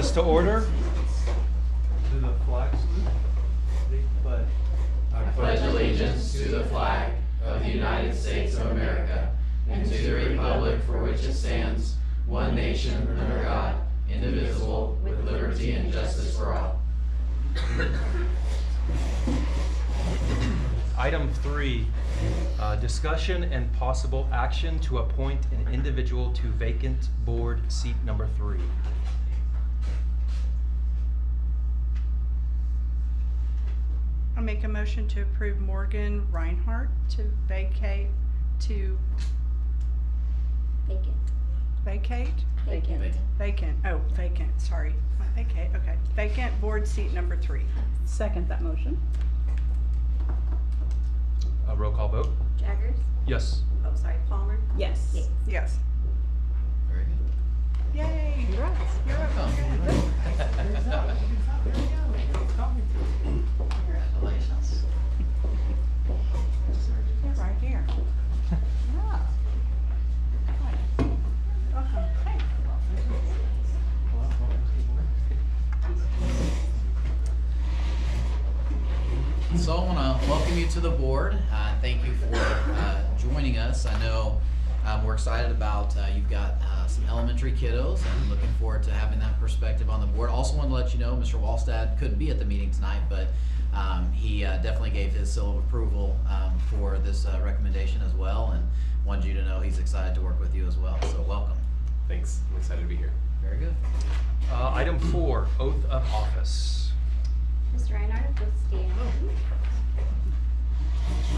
us to order. Do the flag salute. But I pledge allegiance to the flag of the United States of America and to the republic for which it stands, one nation under God, indivisible, with liberty and justice for all. Item 3, discussion and possible action to appoint an individual to vacant board seat number 3. I'll make a motion to approve Morgan Reinhardt to vacate. Sorry. Not vacate. Okay. Vacant board seat number 3. Second that motion. A roll call vote? Jaggers? Yes. Oh, sorry, Palmer? Yes. Yates. Yes. Very good. Yay. Congrats. You're up. Congratulations. You're right here. Yeah. Welcome. Hey. So I want to welcome you to the board. Thank you for joining us. I know we're excited about you've got some elementary kiddos and looking forward to having that perspective on the board. Also want to let you know Mr. Wallstad couldn't be at the meeting tonight, but he definitely gave his seal of approval for this recommendation as well, and wanted you to know he's excited to work with you as well. So welcome. Thanks. I'm excited to be here. Very good. Item 4, oath of office. Mr. Reinhardt, please stand.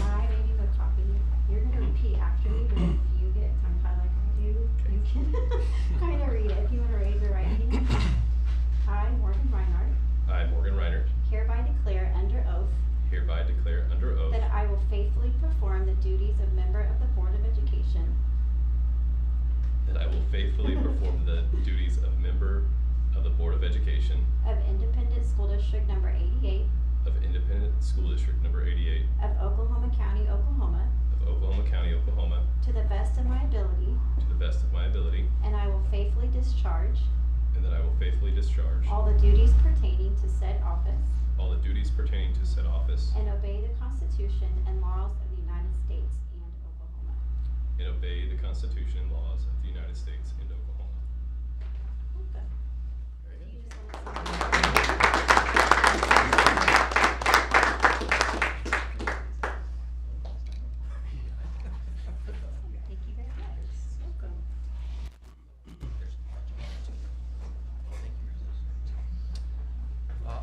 I may need a copy. You're going to repeat after me, but if you get tongue-tied like I do, you can kind of read it. If you want to raise your right hand. I, Morgan Reinhardt, I, Morgan Reinert, hereby declare under oath hereby declare under oath that I will faithfully perform the duties of member of the Board of Education that I will faithfully perform the duties of member of the Board of Education of Independent School District Number 88 of Independent School District Number 88 of Oklahoma County, Oklahoma, of Oklahoma County, Oklahoma, to the best of my ability, to the best of my ability, and I will faithfully discharge and that I will faithfully discharge all the duties pertaining to said office all the duties pertaining to said office and obey the Constitution and laws of the United States and Oklahoma. and obey the Constitution and laws of the United States and Oklahoma. Okay. Very good. You just want to Thank you very much. Welcome.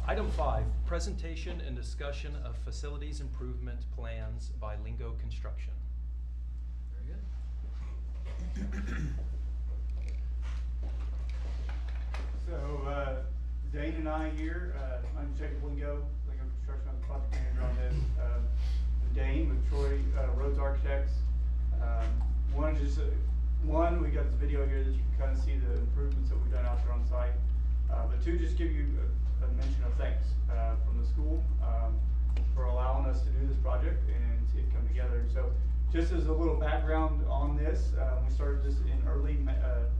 Item 5, presentation and discussion of facilities improvement plans by Lingo Construction. Very good. So Dane and I here, I'm Jacob Lingo Construction, I'm the project manager on this. Dane with Troy Roads Architects. One, we got this video here that you can kind of see the improvements that we've done out there on site. But 2, just give you a mention of thanks from the school for allowing us to do this project and see it come together. So just as a little background on this, we started this in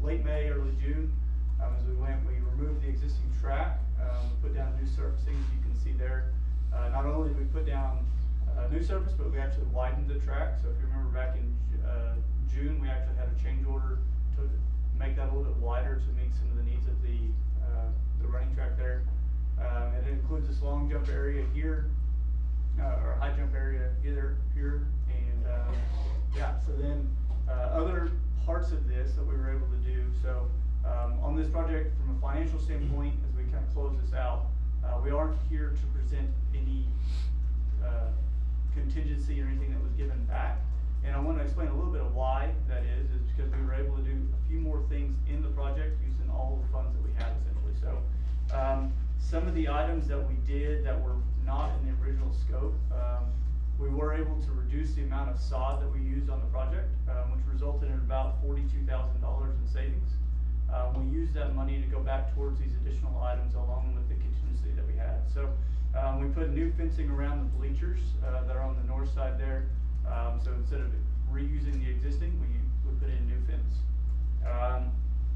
late May, early June. As we went, we removed the existing track, we put down new surfacing, as you can see there. Not only did we put down new surface, but we actually widened the track. So if you remember back in June, we actually had a change order to make that a little bit wider to meet some of the needs of the running track there. And it includes this long jump area here, or high jump area here, and yeah. So then other parts of this that we were able to do. So on this project, from a financial standpoint, as we kind of close this out, we aren't here to present any contingency or anything that was given back. And I want to explain a little bit of why that is because we were able to do a few more things in the project using all the funds that we had essentially. So some of the items that we did that were not in the original scope, we were able to reduce the amount of sod that we used on the project, which resulted in about $42,000 in savings. We used that money to go back towards these additional items along with the contingency that we had. So we put new fencing around the bleachers that are on the north side there. So instead of reusing the existing, we put in new fence.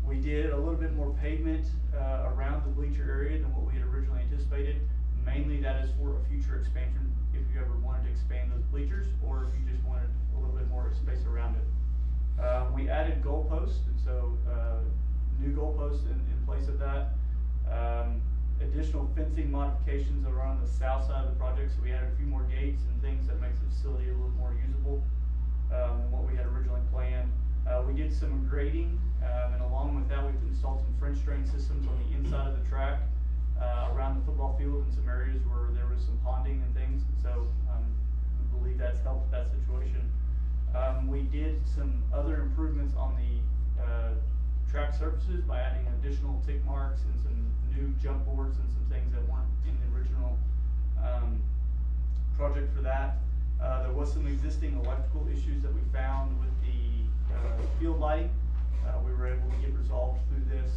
We did a little bit more pavement around the bleacher area than what we had originally anticipated. Mainly that is for a future expansion if you ever wanted to expand those bleachers, or if you just wanted a little bit more space around it. We added goalposts, and so new goalposts in place of that. Additional fencing modifications around the south side of the project, so we added a few more gates and things that makes the facility a little more usable than what we had originally planned. We did some grading, and along with that, we've installed some French drain systems on the inside of the track around the football field in some areas where there was some ponding and things. So we believe that's helped that situation. We did some other improvements on the track surfaces by adding additional tick marks and some new jump boards and some things that weren't in the original project for that. There was some existing electrical issues that we found with the field lighting. We were able to get resolved through this.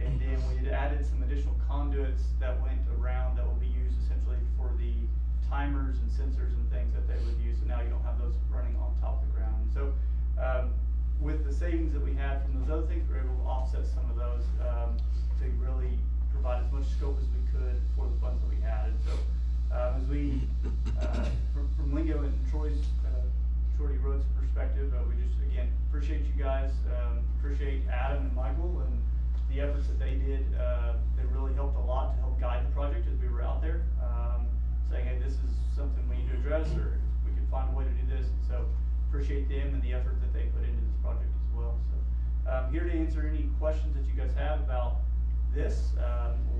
And then we had added some additional conduits that went around that will be used essentially for the timers and sensors and things that they would use. So now you don't have those running on top of the ground. And so with the savings that we had from those other things, we were able to offset some of those to really provide as much scope as we could for the funds that we had. And so as we, from Lingo and Troy's, Shorty Road's perspective, we just, again, appreciate you guys, appreciate Adam and Michael and the efforts that they did. They really helped a lot to help guide the project as we were out there, saying, hey, this is something we need to address, or we can find a way to do this. And so appreciate them and the effort that they put into this project as well. So I'm here to answer any questions that you guys have about this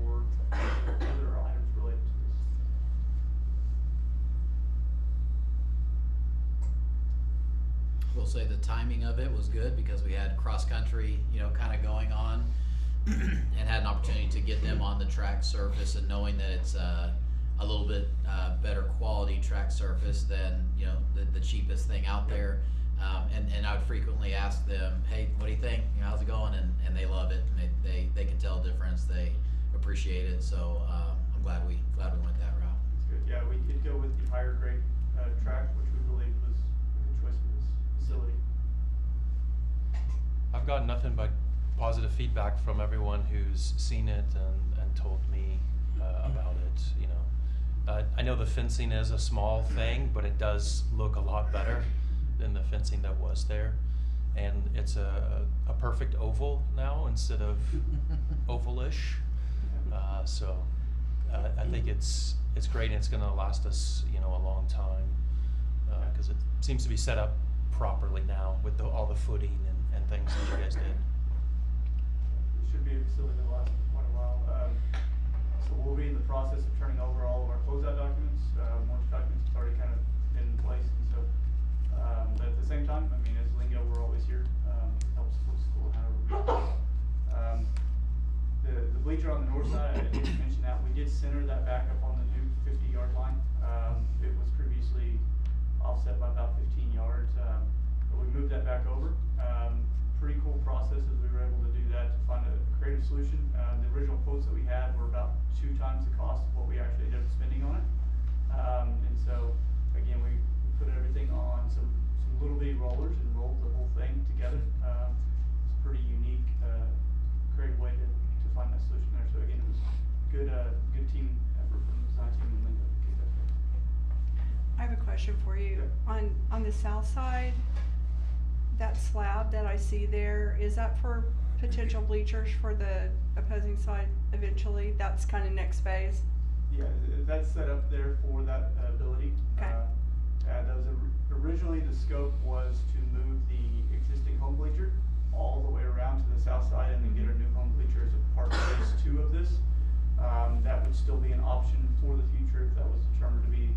or other items related to this. We'll say the timing of it was good because we had cross country, kind of going on, and had an opportunity to get them on the track surface, and knowing that it's a little bit better quality track surface than the cheapest thing out there. And I would frequently ask them, hey, what do you think? How's it going? And they love it. And they can tell a difference. They appreciate it. So I'm glad we went that route. That's good. Yeah, we did go with the higher grade track, which we believe was a good choice for this facility. I've gotten nothing but positive feedback from everyone who's seen it and told me about it. I know the fencing is a small thing, but it does look a lot better than the fencing that was there, and it's a perfect oval now instead of ovalish. So I think it's great, and it's going to last us a long time because it seems to be set up properly now with all the footing and things that you guys did. It should be a facility that lasts for quite a while. So we'll be in the process of turning over all of our closeout documents. Mortgage documents have already kind of been in place, and so but at the same time, I mean, as Lingo, we're always here. Helps with school however. The bleacher on the north side, I didn't mention that. We did center that back up on the new 50-yard line. It was previously offset by about 15 yards, but we moved that back over. Pretty cool process as we were able to do that to find a creative solution. The original quotes that we had were about 2 times the cost of what we actually ended up spending on it. And so, again, we put everything on some little bitty rollers and rolled the whole thing together. It's a pretty unique, creative way to find that solution there. So again, it was good team effort from the design team and Lingo to get that done. I have a question for you. Yeah. On the south side, that slab that I see there, is that for potential bleachers for the opposing side eventually? That's kind of next phase? Yeah, that's set up there for that ability. Okay. That was originally the scope was to move the existing home bleacher all the way around to the south side and then get a new home bleacher as a part of phase 2 of this. That would still be an option for the future if that was determined to be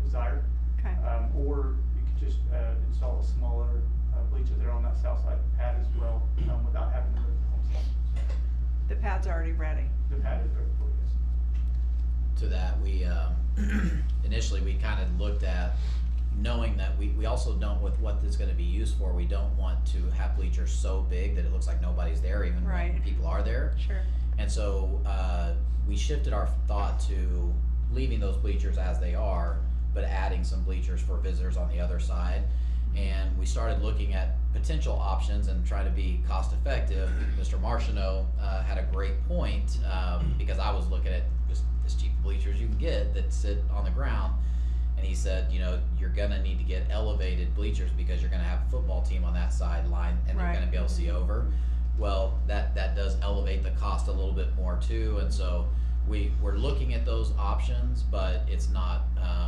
desired. Okay. Or you could just install a smaller bleacher there on that south side pad as well, without having to move the home side. The pad's already ready. The pad is very full, yes. To that, we initially we kind of looked at knowing that we also don't, with what this is going to be used for, we don't want to have bleachers so big that it looks like nobody's there even Right. when people are there. Sure. And so we shifted our thought to leaving those bleachers as they are, but adding some bleachers for visitors on the other side. And we started looking at potential options and trying to be cost effective. Mr. Martineau had a great point, because I was looking at just as cheap bleachers you can get that sit on the ground. And he said, you know, you're gonna need to get elevated bleachers because you're gonna have a football team on that sideline and they're Right. gonna be able to see over. Well, that does elevate the cost a little bit more too, and so we're looking at those options, but it's not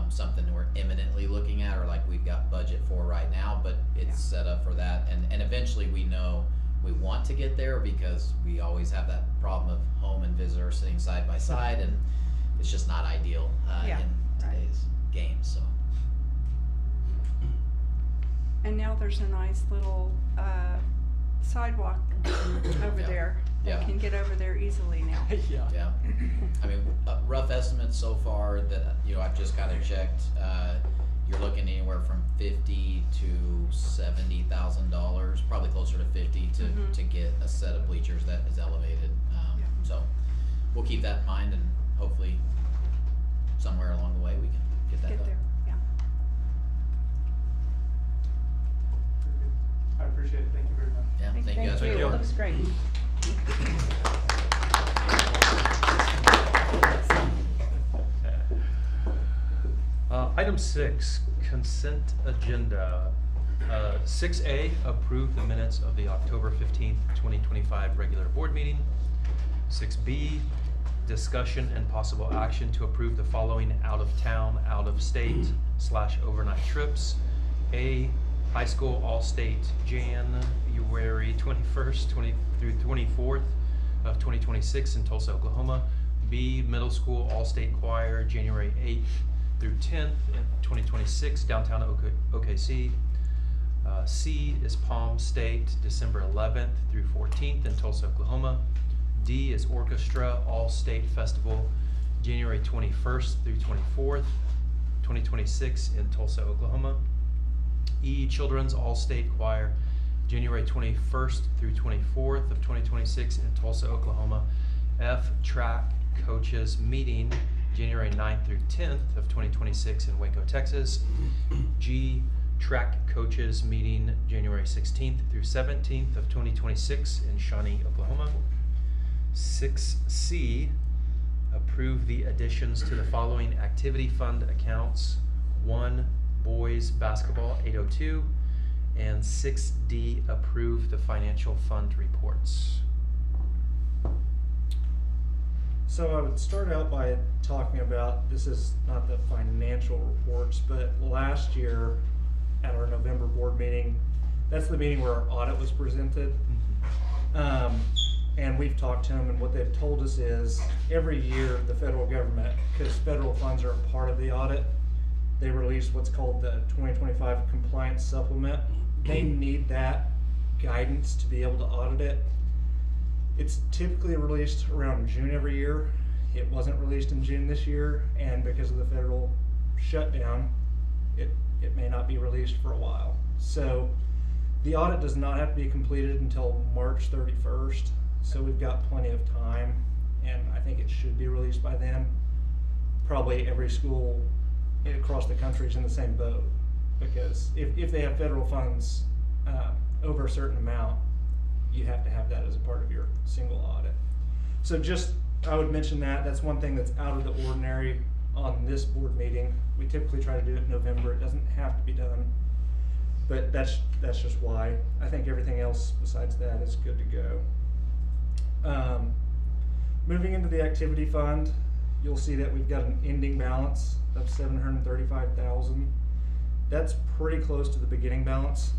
something we're imminently looking at or like we've got budget for right now, but it's set up for that, and eventually we know we want to get there because we always have that problem of home and visitor sitting side by side, and it's just not ideal Yeah, in right. today's game, so. And now there's a nice little sidewalk over Yeah. there. They Yeah. can get over there easily now. Yeah, I mean, rough estimates so far that, you know, I've just kind of checked, you're looking anywhere from $50,000 to $70,000, probably closer to 50 Mhm. to get a set of bleachers that is elevated. Yeah. So we'll keep that in mind, and hopefully somewhere along the way we can get that Get done. there, yeah. I appreciate it, thank you very much. Yeah, thank you guys. Thank you. Looks great. Item 6, consent agenda. 6A, approve the minutes of the October 15th, 2025 regular board meeting. 6B, discussion and possible action to approve the following out-of-town, out-of-state / overnight trips. A, high school all-state January 21st through 24th of 2026 in Tulsa, Oklahoma. B, middle school all-state choir January 8th through 10th in 2026 downtown OKC. C is Palm State December 11th through 14th in Tulsa, Oklahoma. D is Orchestra All-State Festival January 21st through 24th, 2026 in Tulsa, Oklahoma. E, Children's All-State Choir January 21st through 24th of 2026 in Tulsa, Oklahoma. F, Track Coaches Meeting January 9th through 10th of 2026 in Waco, Texas. G, Track Coaches Meeting January 16th through 17th of 2026 in Shawnee, Oklahoma. 6C, approve the additions to the following activity fund accounts. 1, boys basketball 802, and 6D, approve the financial fund reports. So I would start out by talking about, this is not the financial reports, but last year at our November board meeting, that's the meeting where our audit was presented. And we've talked to them, and what they've told us is every year the federal government, because federal funds are a part of the audit, they release what's called the 2025 compliance supplement. They need that guidance to be able to audit it. It's typically released around June every year. It wasn't released in June this year, and because of the federal shutdown, it may not be released for a while. So the audit does not have to be completed until March 31st, so we've got plenty of time, and I think it should be released by then. Probably every school across the country is in the same boat, because if they have federal funds over a certain amount, you have to have that as a part of your single audit. So just, I would mention that's one thing that's out of the ordinary on this board meeting. We typically try to do it in November. It doesn't have to be done, but that's just why. I think everything else besides that is good to go. Moving into the activity fund, you'll see that we've got an ending balance of $735,000. That's pretty close to the beginning balance,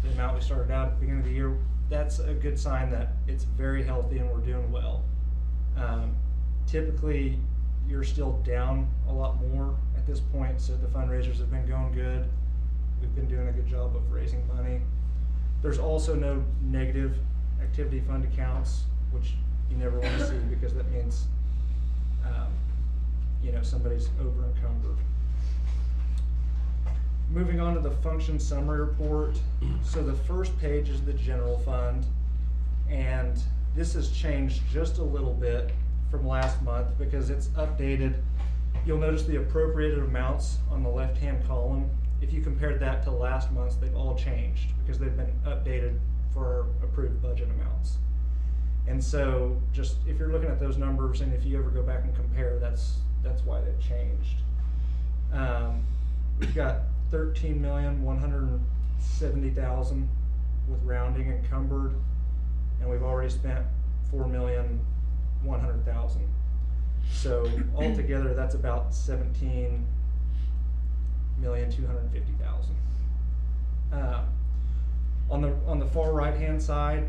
the amount we started out at the beginning of the year. That's a good sign that it's very healthy and we're doing well. Typically, you're still down a lot more at this point, so the fundraisers have been going good. We've been doing a good job of raising money. There's also no negative activity fund accounts, which you never want to see, because that means somebody's over encumbered. Moving on to the function summary report. So the first page is the general fund, and this has changed just a little bit from last month because it's updated. You'll notice the appropriated amounts on the left-hand column if you compared that to last month's, they've all changed because they've been updated for our approved budget amounts. And so just if you're looking at those numbers, and if you ever go back and compare, that's why they've changed. We've got 13,170,000 with rounding encumbered, and we've already spent 4,100,000. So altogether, that's about 17,250,000. On the far right hand side,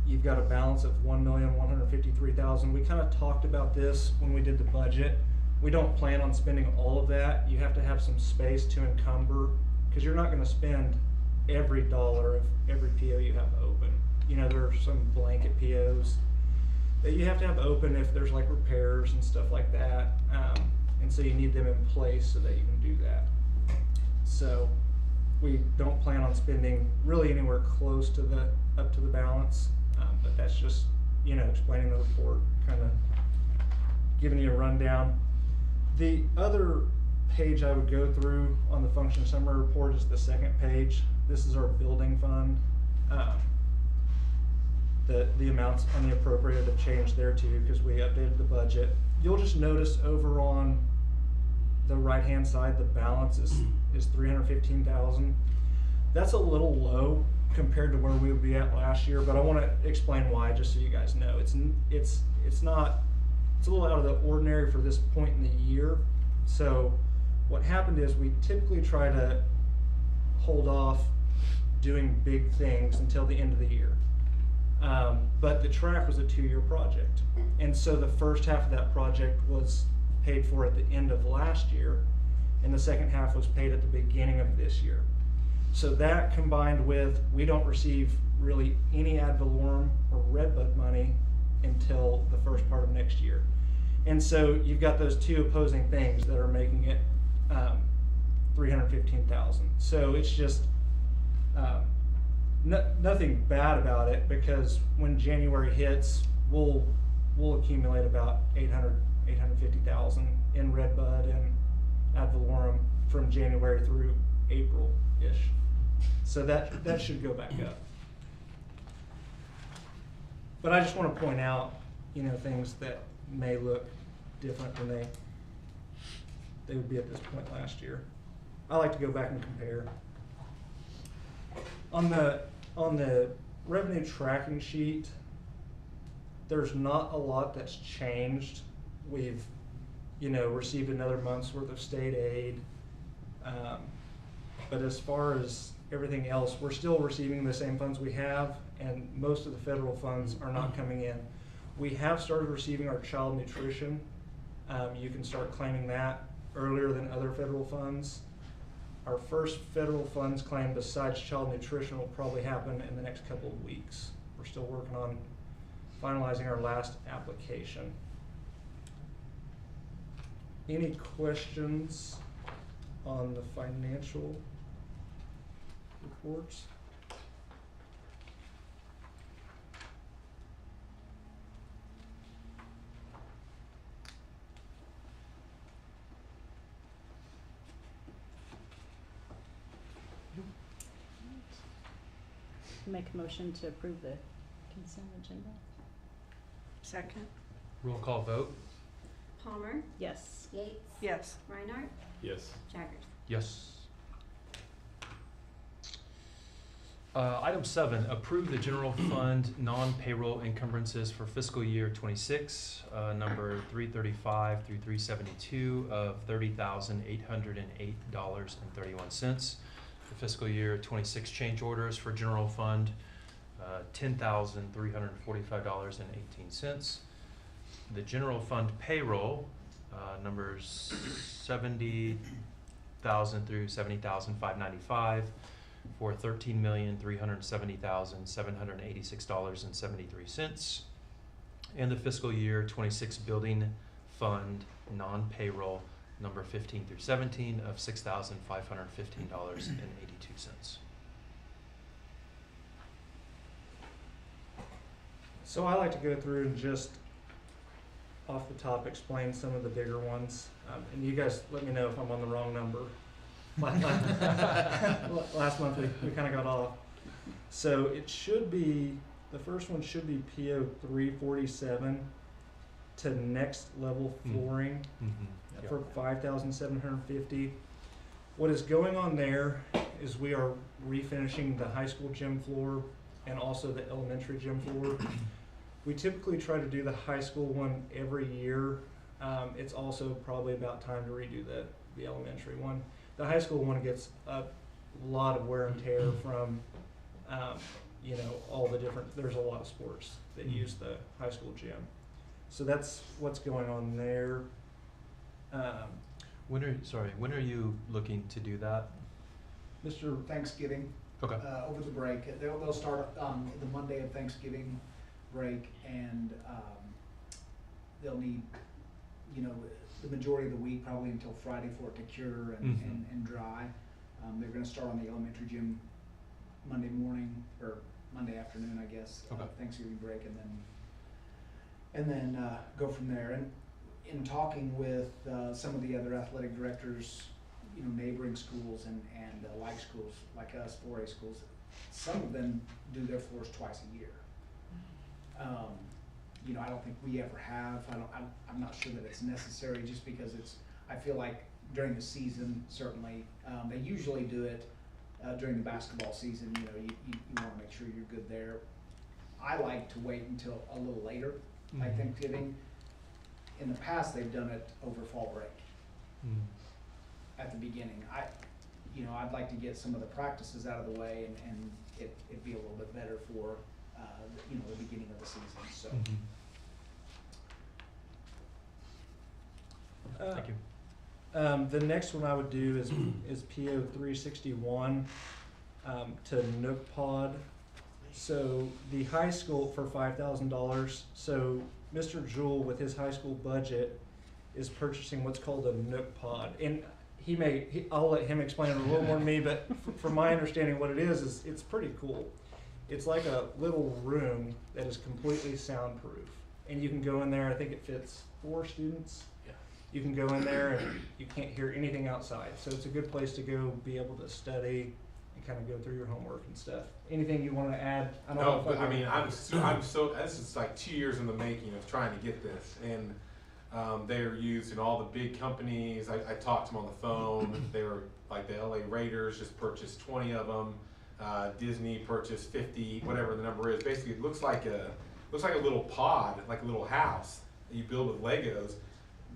you've got a balance of 1,153,000. We kind of talked about this when we did the budget. We don't plan on spending all of that. You have to have some space to encumber, because you're not going to spend every dollar of every PO you have open. You know, there are some blanket POs that you have to have open if there's like repairs and stuff like that. And so you need them in place so that you can do that. So we don't plan on spending really anywhere close to up to the balance. But that's just, you know, explaining the report, kind of giving you a rundown. The other page I would go through on the function summary report is the second page. This is our building fund. The amounts on the appropriated have changed there too, because we updated the budget. You'll just notice over on the right hand side, the balance is 315,000. That's a little low compared to where we would be at last year, but I want to explain why, just so you guys know. It's a little out of the ordinary for this point in the year. So what happened is we typically try to hold off doing big things until the end of the year. But the track was a 2-year project. And so the first half of that project was paid for at the end of last year, and the second half was paid at the beginning of this year. So that combined with, we don't receive really any ad valorem or redbud money until the first part of next year. And so you've got those two opposing things that are making it 315,000. So it's just nothing bad about it, because when January hits, we'll accumulate about 850,000 in redbud and ad valorem from January through April-ish. So that should go back up. But I just want to point out, you know, things that may look different than they would be at this point last year. I like to go back and compare. On the revenue tracking sheet, there's not a lot that's changed. We've, you know, received another month's worth of state aid. But as far as everything else, we're still receiving the same funds we have, and most of the federal funds are not coming in. We have started receiving our child nutrition. You can start claiming that earlier than other federal funds. Our first federal funds claim besides child nutrition will probably happen in the next couple of weeks. We're still working on finalizing our last application. Any questions on the financial reports? Make a motion to approve the consent agenda. Second? Roll call vote? Palmer, Yes. Yates, Yes. Reinhardt, Yes. Jaggers. Yes. Item 7, approve the general fund non-payroll encumbrances for fiscal year 26, number 335 through 372 of $30,808.31. The fiscal year 26 change orders for general fund, $10,345.18. The general fund payroll, numbers 70,000 through 70,595 for $13,370,786.73. And the fiscal year 26 building fund non-payroll, number 15 through 17 of $6,515.82. So I like to go through and just off the top explain some of the bigger ones, and you guys let me know if I'm on the wrong number. Last month we kind of got off. So it should be, the first one should be PO 347 to next level flooring for $5,750. What is going on there is we are refinishing the high school gym floor and also the elementary gym floor. We typically try to do the high school one every year. It's also probably about time to redo the elementary one. The high school one gets a lot of wear and tear from, you know, all the different, there's a lot of sports that use the high school gym. So that's what's going on there. When are you looking to do that? Mr. Thanksgiving. Okay. Over the break. They'll start the Monday of Thanksgiving break, and they'll need, you know, the majority of the week, probably until Friday for it to cure and dry. They're gonna start on the elementary gym Monday morning, or Monday afternoon, I guess, Okay. Thanksgiving break, and then go from there. And in talking with some of the other athletic directors, you know, neighboring schools and like schools, like us, 4A schools, some of them do their floors twice a year. You know, I don't think we ever have. I'm not sure that it's necessary, just because I feel like during the season, certainly, they usually do it during the basketball season. You know, you wanna make sure you're good there. I like to wait until a little later, like Thanksgiving. In the past, they've done it over fall break. At the beginning, I'd like to get some of the practices out of the way, and it'd be a little bit better for, you know, the beginning of the season, so. Thank you. The next one I would do is PO 361 to Nook Pod. So the high school for $5,000. So Mr. Jewell, with his high school budget, is purchasing what's called a Nook Pod, and I'll let him explain it a little more than me. But from my understanding, what it is it's pretty cool. It's like a little room that is completely soundproof, and you can go in there. I think it fits 4 students. You can go in there and you can't hear anything outside. So it's a good place to go, be able to study and kind of go through your homework and stuff. Anything you want to add? No, but I mean, I'm so, this is like 2 years in the making of trying to get this. And they're used in all the big companies. I talked to them on the phone. They were like the LA Raiders just purchased 20 of them. Disney purchased 50, whatever the number is. Basically, it looks like a little pod, like a little house that you build with Legos.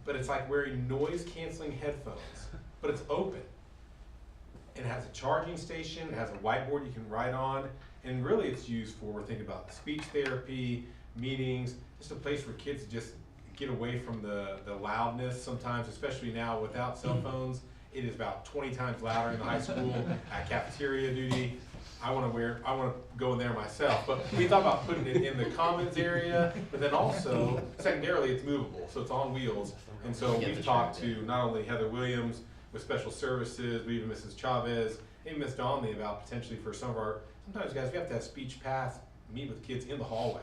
But it's like wearing noise-canceling headphones, but it's open. And it has a charging station, it has a whiteboard you can write on, and really it's used for, thinking about speech therapy, meetings, just a place for kids to just get away from the loudness sometimes, especially now without cell phones. It is about 20 times louder in the high school, at cafeteria duty. I want to go in there myself, but we thought about putting it in the commons area, but then also, secondarily, it's movable, so it's on wheels. And so we've talked to not only Heather Williams with Special Services, but even Mrs. Chavez, and Ms. Donnelly about potentially for some of our, sometimes guys, we have to have speech paths, meet with kids in the hallway.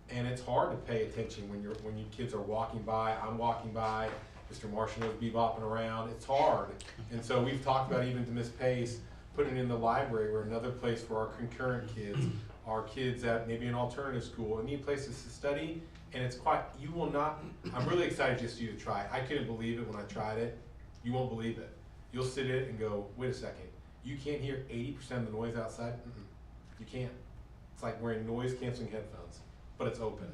And it's hard to pay attention when your kids are walking by, I'm walking by, Mr. Marshall is bebopping around, it's hard. And so we've talked about, even to Ms. Pace, putting it in the library, or another place for our concurrent kids, our kids at maybe an alternative school, and need places to study. And it's quite, you will not, I'm really excited just for you to try it. I couldn't believe it when I tried it. You won't believe it. You'll sit in it and go, wait a second, you can't hear 80% of the noise outside? You can't. It's like wearing noise canceling headphones, but it's open.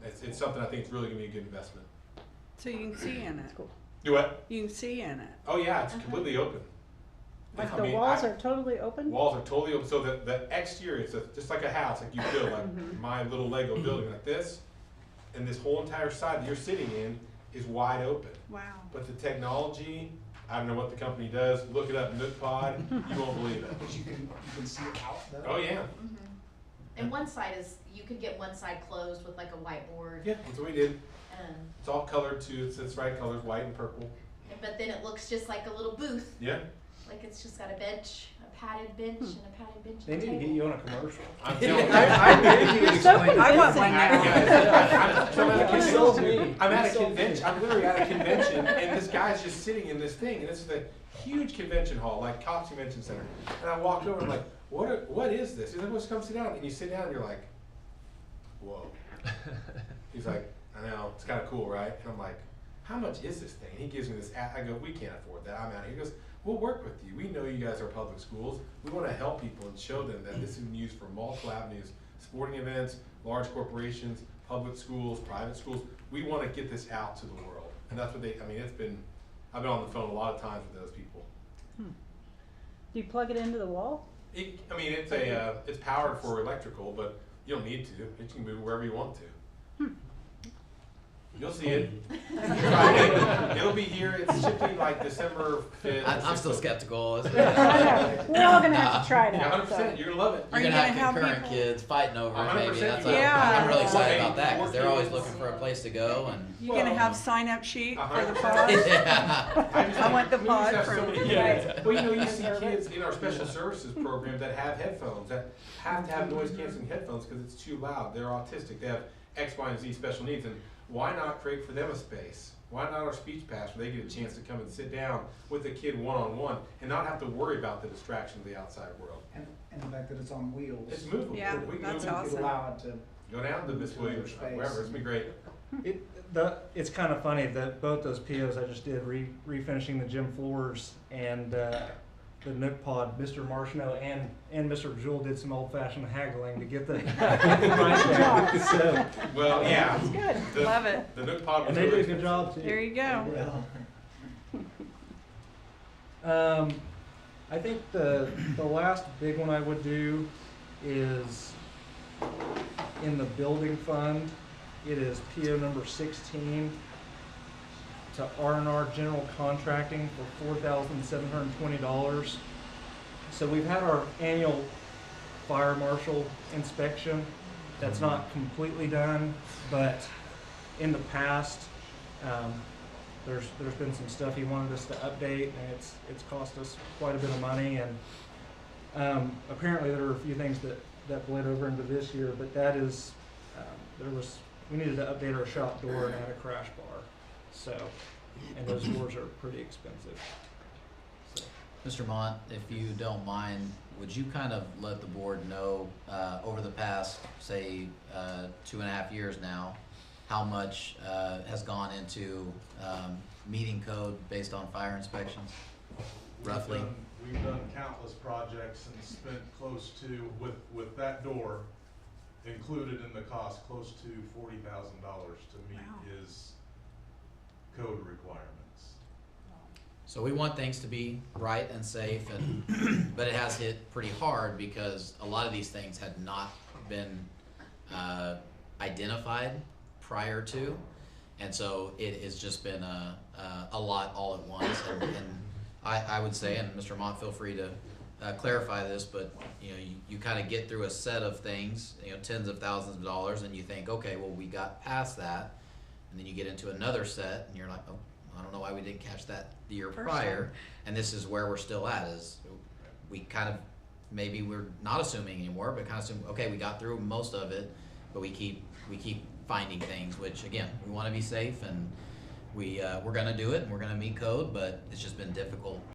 It's something I think is really gonna be a good investment. So you can see in it. Cool. Do what? You can see in it. Oh yeah, it's completely open. Like I the mean, walls are totally open? Walls are totally open, so the exterior, it's just like a house, like you build, like my little Lego building like this, and this whole entire side that you're sitting in is wide open. Wow. But the technology, I don't know what the company does, look it up, Nook Pod, you won't believe it. But you can see it out though? Oh yeah. And one side is, you could get one side closed with like a whiteboard. Yeah, that's what we did. Um, It's all colored too, it's right colors, white and purple. but then it looks just like a little booth. Yeah. Like it's just got a bench, a padded bench and a padded bench They and need to table. get you on a commercial. I'm telling you. I knew you explained I it. want one now. You sold me. I'm at You a sold convention. me. I'm literally at a convention, and this guy's just sitting in this thing, and this is a huge convention hall, like Cox Convention Center. And I walked over and I'm like, what is this? He's like, well, just come sit down. And you sit down, and you're like, whoa. He's like, I know, it's kind of cool, right? And I'm like, how much is this thing? He gives me this. I go, we can't afford that. I'm out here. He goes, we'll work with you. We know you guys are public schools. We want to help people and show them that this is used for multiple avenues, sporting events, large corporations, public schools, private schools. We want to get this out to the world. And that's what I mean, I've been on the phone a lot of times with those people. Do you plug it into the wall? It's powered for electrical, but you don't need to. You can move wherever you want to. You'll see it. It'll be here. It's shipping like December 5th. I'm still skeptical. I know. We're all gonna have to try it Yeah, out. 100%. You're gonna love it. Are You're you gonna gonna have have concurrent people- kids fighting over it, 100% maybe. That's you will. Yeah. I'm really excited Well, about that because they're hey, always looking for a place to go and. You gonna have sign-up sheet for the 100%. pod? Yeah. I want the We used to pod have for. so many Yeah. kids. Well, you see kids in our special services program that have headphones, that have to have noise canceling headphones because it's too loud. They're autistic. They have X, Y, and Z special needs. And why not create for them a space? Why not our speech pass where they get a chance to come and sit down with the kid one-on-one and not have to worry about the distraction of the outside world? And the fact that it's on wheels. It's movable. Yeah, We can that's move it. awesome. Could allow it to. Go down to Miss Williams, wherever. It's gonna be great. It's kind of funny that both those POs I just did, refinishing the gym floors and the Nook Pod, Mr. Marshmallow and Mr. Jewel did some old-fashioned haggling to get the price down. So, Well, yeah. That's good. The- Love it. The Nook Pod was and they did really a good job too. There you go. I think the last big one I would do is in the building fund. It is PO number 16 to R&R General Contracting for $4,720. So we've had our annual fire marshal inspection. That's not completely done, but in the past, there's been some stuff he wanted us to update, and it's cost us quite a bit of money. And apparently there were a few things that bled over into this year, but that is we needed to update our shop door and add a crash bar. So, and those doors are pretty expensive. So. Mr. Mont, if you don't mind, would you kind of let the board know, over the past, say, 2.5 years now, how much has gone into meeting code based on fire inspections, roughly? We've done countless projects and spent close to, with that door included in the cost, close to $40,000 to meet Wow. his code requirements. So we want things to be right and safe, and but it has hit pretty hard because a lot of these things had not been identified prior to, and so it has just been a lot all at once. And I would say, and Mr. Mont, feel free to clarify this, but you kind of get through a set of things, tens of thousands of dollars, and you think, okay, well, we got past that, and then you get into another set, and you're like, oh, I don't know why we didn't catch that the year prior. And this is where we're still at, is we kind of, maybe we're not assuming anymore, but kind of assume, okay, we got through most of it, but we keep finding things, which again, we want to be safe, and we're going to do it, and we're going to meet code, but it's just been difficult